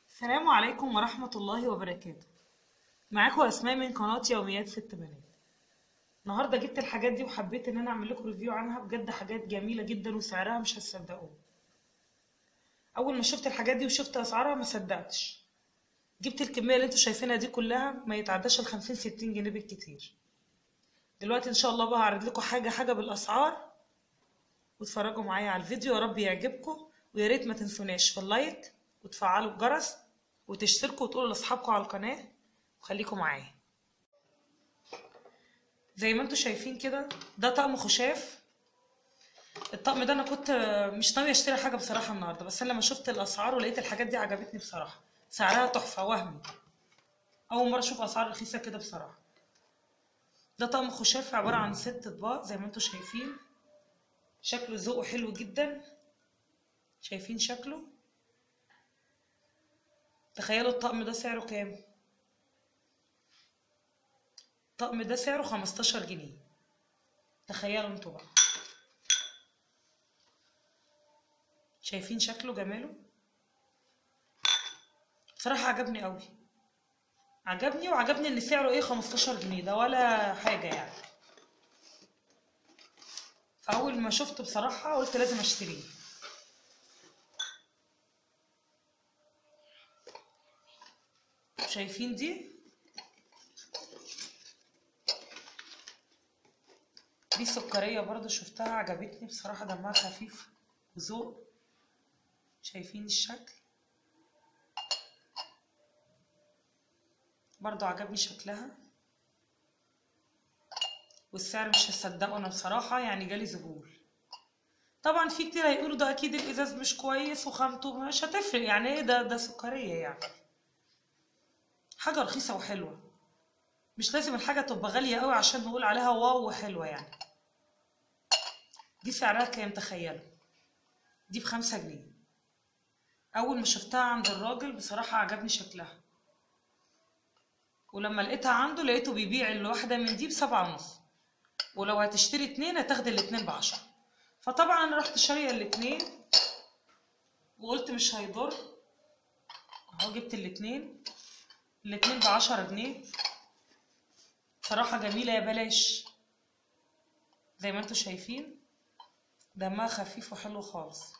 السلام عليكم ورحمة الله وبركاته. معاكم أسماء من قناة يوميات ست بنات. النهاردة جبت الحاجات دي وحبيت ان انا اعمل لكم ريفيو عنها. بجد حاجات جميلة جدا وسعرها مش هتصدقوه. اول ما شفت الحاجات دي وشفت اسعارها ما صدقتش. جبت الكمية اللي انتوا شايفينها دي كلها، ما يتعداش ال 50-60 جنيه بالكتير. دلوقتي ان شاء الله بقى هعرض لكم حاجة بالاسعار، واتفرجوا معايا على الفيديو. يا رب يعجبكم، ويا ريت ما تنسوناش في اللايك وتفعلوا الجرس وتشتركوا وتقولوا لاصحابكم على القناة، وخليكم معايا. زي ما انتوا شايفين كده، ده طقم خشاف. الطقم ده انا كنت مش ناويه اشتري حاجه بصراحه النهارده، بس انا لما شفت الاسعار ولقيت الحاجات دي عجبتني بصراحه. سعرها تحفه وهمي. اول مره اشوف اسعار رخيصه كده بصراحه. ده طقم خشاف عباره عن 6 اطباق زي ما انتوا شايفين. شكله ذوقه حلو جدا. شايفين شكله؟ تخيلوا الطقم ده سعره كام؟ الطقم ده سعره 15 جنيه. تخيلوا انتوا بقى. شايفين شكله جماله؟ بصراحه عجبني قوي. عجبني، وعجبني ان سعره ايه 15 جنيه، ده ولا حاجه يعني. فاول ما شفته بصراحه قلت لازم اشتريه. شايفين دي سكريه برضو، شفتها عجبتني بصراحه، دمها خفيف وذوق. شايفين الشكل؟ برضو عجبني شكلها، والسعر مش هتصدقوا انا بصراحه يعني جالي زبون. طبعا في كتير هيقولوا ده اكيد الازاز مش كويس وخامته مش هتفرق، يعني ايه ده سكريه يعني. حاجه رخيصه وحلوه. مش لازم الحاجه تبقى غاليه قوي عشان نقول عليها واو وحلوه يعني. دي سعرها كام تخيلوا؟ دي ب5 جنيه. اول ما شفتها عند الراجل بصراحه عجبني شكلها، ولما لقيتها عنده لقيته بيبيع الواحده من دي ب7.5، ولو هتشتري 2 هتاخدي الاتنين ب10. فطبعا انا رحت شاريه الاتنين وقلت مش هيضر اهو. جبت الاتنين ب10 جنيه. صراحه جميله يا بلاش. زي ما انتوا شايفين دمها خفيف وحلو خالص.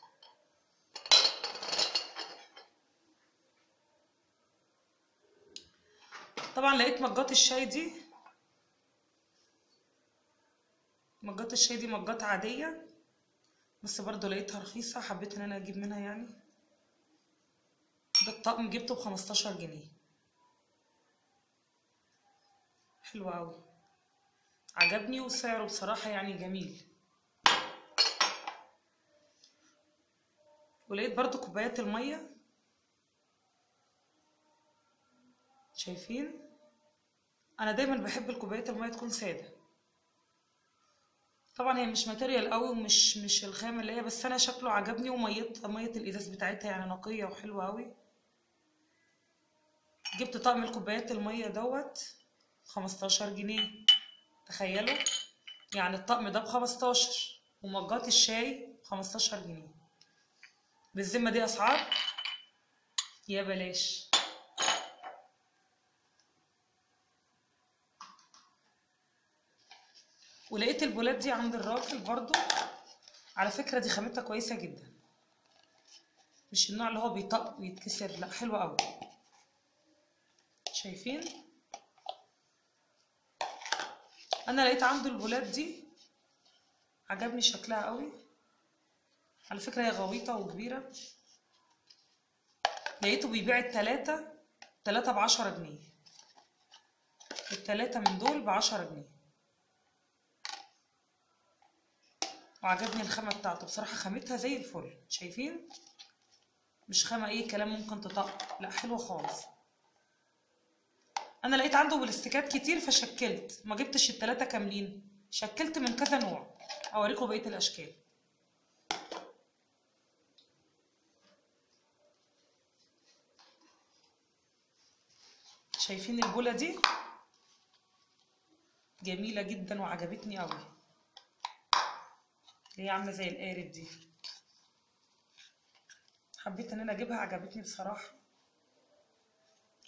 طبعا لقيت مجات الشاي دي. مجات الشاي دي مجات عاديه، بس برضو لقيتها رخيصه، حبيت ان انا اجيب منها يعني. ده الطقم جبته ب15 جنيه. حلو قوي، عجبني، وسعره بصراحه يعني جميل. ولقيت برضو كوبايات الميه. شايفين؟ انا دايما بحب الكوبايات الميه تكون ساده. طبعا هي مش ماتيريال قوي ومش الخامه اللي هي، بس انا شكله عجبني، ميه الازاز بتاعتها يعني نقيه وحلوه قوي. جبت طقم الكوبايات الميه دوت 15 جنيه. تخيلوا يعني الطقم ده ب15، ومجات الشاي 15 جنيه. بالذمه دي اسعار يا بلاش. ولقيت البولات دي عند الراجل برضو. على فكره دي خامتها كويسه جدا، مش النوع اللي هو بيطق ويتكسر، لا حلوه قوي. شايفين؟ انا لقيت عنده البولات دي عجبني شكلها قوي. على فكره هي غويطه وكبيره. لقيته بيبيع التلاتة ب10 جنيه. التلاتة من دول ب10 جنيه. وعجبني الخامة بتاعته بصراحة، خامتها زي الفل. شايفين؟ مش خامة ايه كلام ممكن تطق، لا حلوة خالص. انا لقيت عنده بلاستيكات كتير فشكلت، ما جبتش التلاتة كاملين، شكلت من كذا نوع. اوريكم بقية الاشكال. شايفين البولة دي؟ جميلة جدا وعجبتني قوي. هي عاملة زي القارب دي. حبيت ان انا اجيبها، عجبتني بصراحة.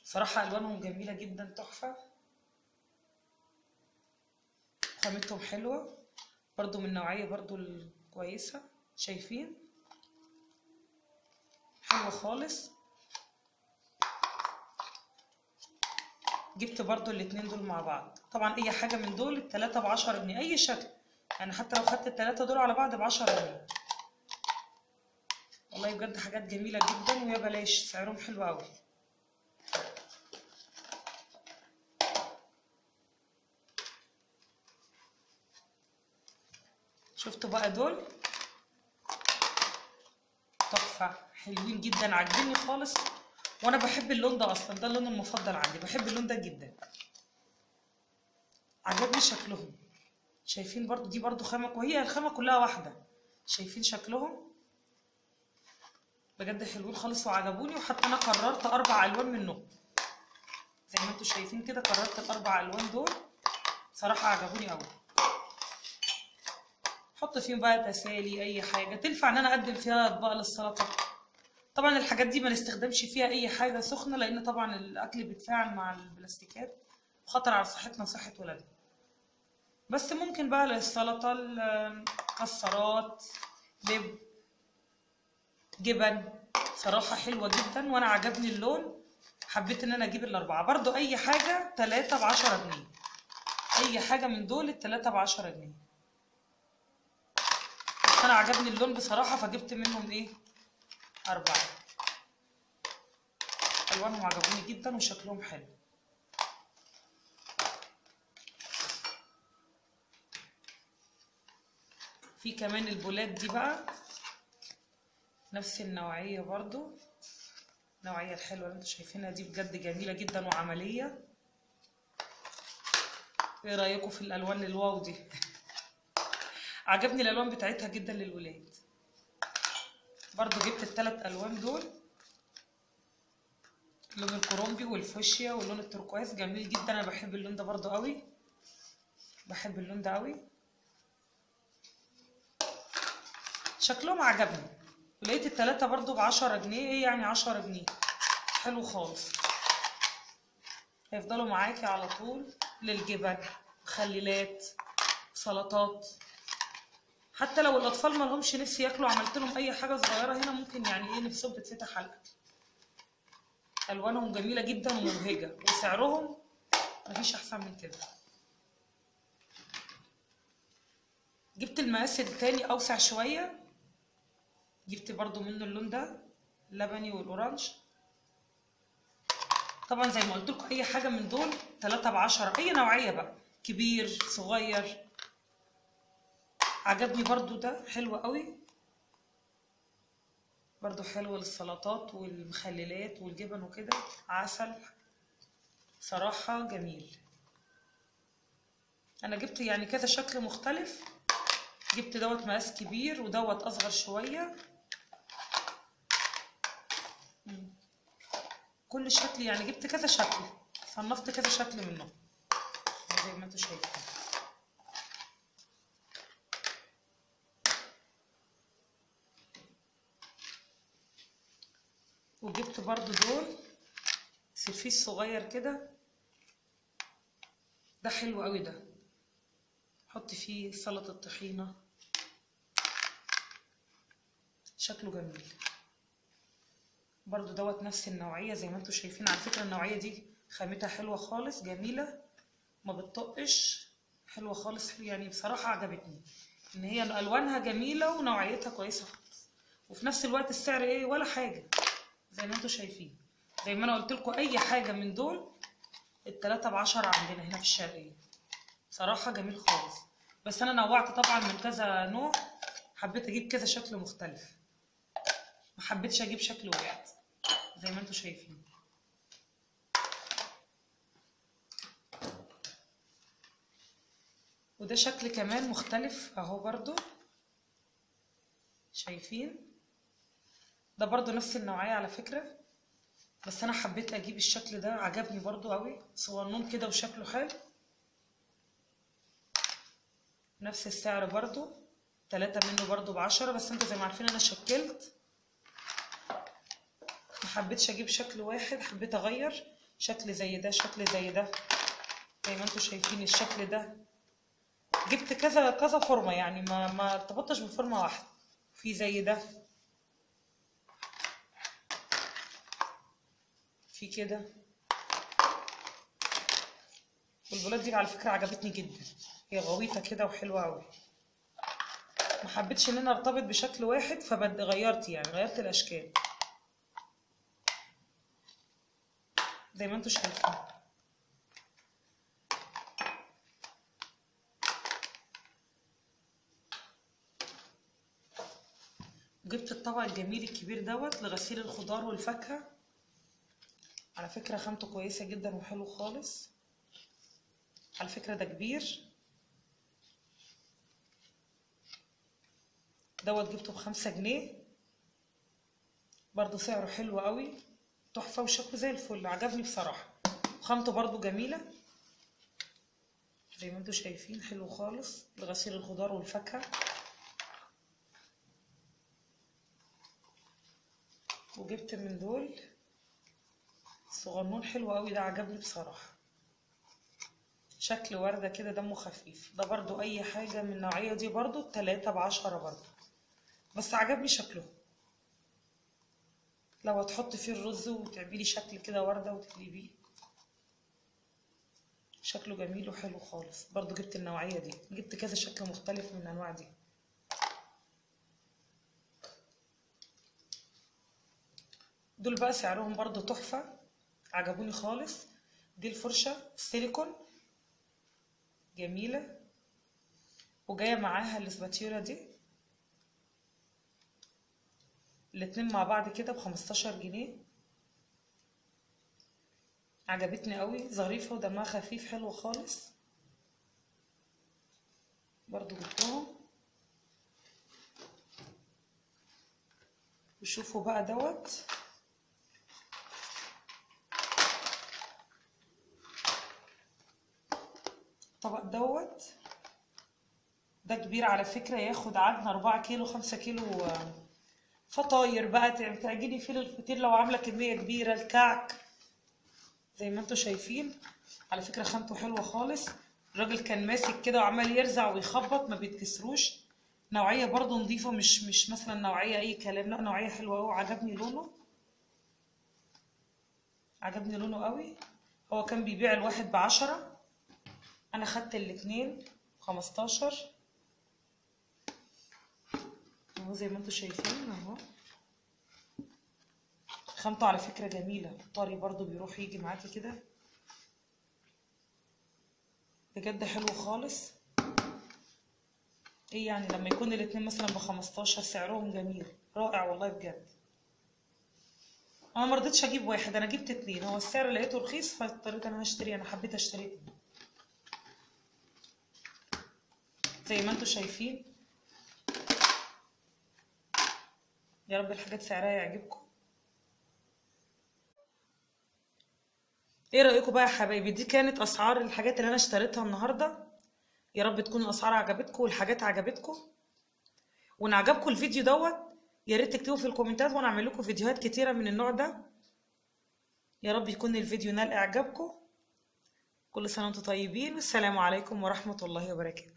بصراحة الوانهم جميلة جدا، تحفة، خامتهم حلوة برضو، من النوعية برضو الكويسة. شايفين؟ حلوة خالص. جبت برضو الاتنين دول مع بعض. طبعا اي حاجة من دول التلاتة ب10 جنيه، اي شكل يعني، حتى لو خدت التلاتة دول على بعض ب10 جنيه. والله بجد حاجات جميلة جدا ويا بلاش، سعرهم حلو اوي. شفتوا بقى دول؟ تحفة، حلوين جدا، عاجبيني خالص. وانا بحب اللون ده اصلا، ده اللون المفضل عندي، بحب اللون ده جدا، عجبني شكلهم. شايفين برضو؟ دي برضو خامة، وهي الخامة كلها واحدة. شايفين شكلهم؟ بجد حلوين خالص وعجبوني، وحتى انا قررت 4 الوان منهم زي ما انتوا شايفين كده. قررت ال4 الوان دول، صراحة عجبوني قوي. حط فيهم بقى تسالي، اي حاجة تنفع ان انا اقدم فيها اطباق للسلطة. طبعا الحاجات دي ما نستخدمش فيها اي حاجة سخنة، لان طبعا الاكل بيتفاعل مع البلاستيكات، خطر على صحتنا وصحة ولادنا. بس ممكن بقى للسلطة مكسرات، لب، جبن. صراحة حلوة جدا وانا عجبني اللون، حبيت ان انا اجيب ال4. برضو اي حاجة 3 ب10 جنيه، اي حاجة من دول التلاتة ب10 جنيه. بس انا عجبني اللون بصراحة، فجبت منهم ايه 4. الوانهم عجبوني جدا وشكلهم حلو. في كمان البولات دي بقى نفس النوعية برضو، النوعية الحلوة اللي انتوا شايفينها دي، بجد جميلة جدا وعملية. ايه رأيكم في الالوان الواو دي؟ عجبني الالوان بتاعتها جدا للولاد. برضو جبت ال3 الوان دول، اللون الكرومبي والفوشيا واللون التركواز، جميل جدا. انا بحب اللون ده برضو قوي، بحب اللون ده قوي، شكلهم عجبني. ولقيت التلاتة برضو ب10 جنيه، ايه يعني 10 جنيه، حلو خالص. هيفضلوا معاكي على طول للجبن، مخللات، سلطات. حتى لو الاطفال ما لهمش نفس ياكلوا، عملت لهم اي حاجه صغيره هنا ممكن يعني ايه نفسهم تتفتح على الاكل. الوانهم جميله جدا ومبهجه، وسعرهم مفيش احسن من كده. جبت المقاس التاني اوسع شويه، جبت برضو منه اللون ده اللبني والاورانج. طبعا زي ما قلت لكم اي حاجه من دول 3 ب10، اي نوعيه بقى، كبير صغير. عجبني برضو ده، حلو قوي برضو، حلو للسلطات والمخللات والجبن وكده، عسل. صراحة جميل. انا جبت يعني كذا شكل مختلف، جبت دوت مقاس كبير ودوت اصغر شوية. كل شكل يعني جبت كذا شكل، صنفت كذا شكل منهم زي ما انتوا شايفين. وجبت برضو دول سرفيس صغير كده، ده حلو قوي ده، حط فيه سلطة طحينة، شكله جميل. برضو دوت نفس النوعية زي ما انتوا شايفين. على فكرة النوعية دي خامتها حلوة خالص، جميلة، ما بتطقش، حلوة خالص يعني. بصراحة عجبتني ان هي الوانها جميلة ونوعيتها كويسة خالص، وفي نفس الوقت السعر ايه ولا حاجة زي ما انتوا شايفين. زي ما انا قلت لكم اي حاجة من دول التلاتة ب10 عندنا هنا في الشرقية. صراحة جميل خالص. بس انا نوعت طبعا من كذا نوع، حبيت اجيب كذا شكل مختلف، ما حبيتش اجيب شكل واحد زي ما انتوا شايفين. وده شكل كمان مختلف اهو برضو، شايفين؟ ده برضو نفس النوعية على فكرة، بس انا حبيت اجيب الشكل ده، عجبني برضو قوي، صغنون كده وشكله حلو. نفس السعر برضو، 3 منه برضو ب10. بس انتوا زي ما عارفين انا شكلت حبيتش اجيب شكل واحد، حبيت اغير شكل زي ده، شكل زي ده، زي ما انتوا شايفين الشكل ده. جبت كذا كذا فورمه، يعني ما ارتبطتش بفورمه واحده. في زي ده، في كده. والبولات دي على فكره عجبتني جدا، هي غويطه كده وحلوه قوي. ما حبيتش ان انا ارتبط بشكل واحد، غيرت الاشكال زي ما انتوا شايفين. جبت الطبق الجميل الكبير دوت لغسيل الخضار والفاكهه. على فكره خامته كويسه جدا وحلو خالص. على فكره ده كبير دوت، جبته ب5 جنيه برضو، سعره حلو قوي، تحفه وشكله زي الفل، عجبني بصراحه. وخامته برضو جميله زي ما انتوا شايفين، حلو خالص لغسيل الخضار والفاكهه. وجبت من دول صغنون حلو قوي، ده عجبني بصراحه، شكل ورده كده دمه خفيف. ده برضو اي حاجه من النوعيه دي برضو 3 ب10 برضو، بس عجبني شكله. لو هتحطي فيه الرز وتعملي شكل كده ورده وتقلبيه، شكله جميل وحلو خالص. برضو جبت النوعيه دي، جبت كذا شكل مختلف من الانواع دي. دول بقى سعرهم برضو تحفه، عجبوني خالص. دي الفرشه السيليكون جميله، وجايه معاها الاسباتيولا دي، الاتنين مع بعض كده ب15 جنيه. عجبتني قوي، ظريفه ودمها خفيف، حلو خالص. برضو جبتهم. وشوفوا بقى دوت، الطبق دوت ده كبير على فكرة، ياخد عجن 4 كيلو 5 كيلو فطاير بقى، تعجني فيه الفطير لو عاملة كمية كبيرة، الكعك زي ما انتوا شايفين. على فكرة خامته حلوة خالص، الراجل كان ماسك كده وعمال يرزع ويخبط، ما بيتكسروش. نوعية برضو نظيفة، مش مثلا نوعية اي كلام، لا نوعية حلوة قوي. عجبني لونه، عجبني لونه قوي. هو كان بيبيع الواحد ب10، انا خدت الاتنين 15 اهو زي ما انتوا شايفين اهو. خامته على فكرة جميلة، الطري برضو بيروح يجي معاكي كده، بجد حلو خالص. ايه يعني لما يكون الاتنين مثلا ب15 سعرهم جميل رائع والله بجد. انا مرضتش اجيب واحد، انا جبت اتنين، هو السعر لقيته رخيص فاضطريت انا اشتري، انا حبيت اشتري اتنين زي ما انتوا شايفين. يا رب الحاجات سعرها يعجبكم. ايه رأيكم بقى يا حبايبي؟ دي كانت اسعار الحاجات اللي انا اشتريتها النهارده. يا رب تكون الاسعار عجبتكم والحاجات عجبتكم. وان عجبكم الفيديو دوت يا ريت تكتبوا في الكومنتات وانا اعمل لكم فيديوهات كتيره من النوع ده. يا رب يكون الفيديو نال اعجابكم. كل سنه وانتم طيبين، والسلام عليكم ورحمه الله وبركاته.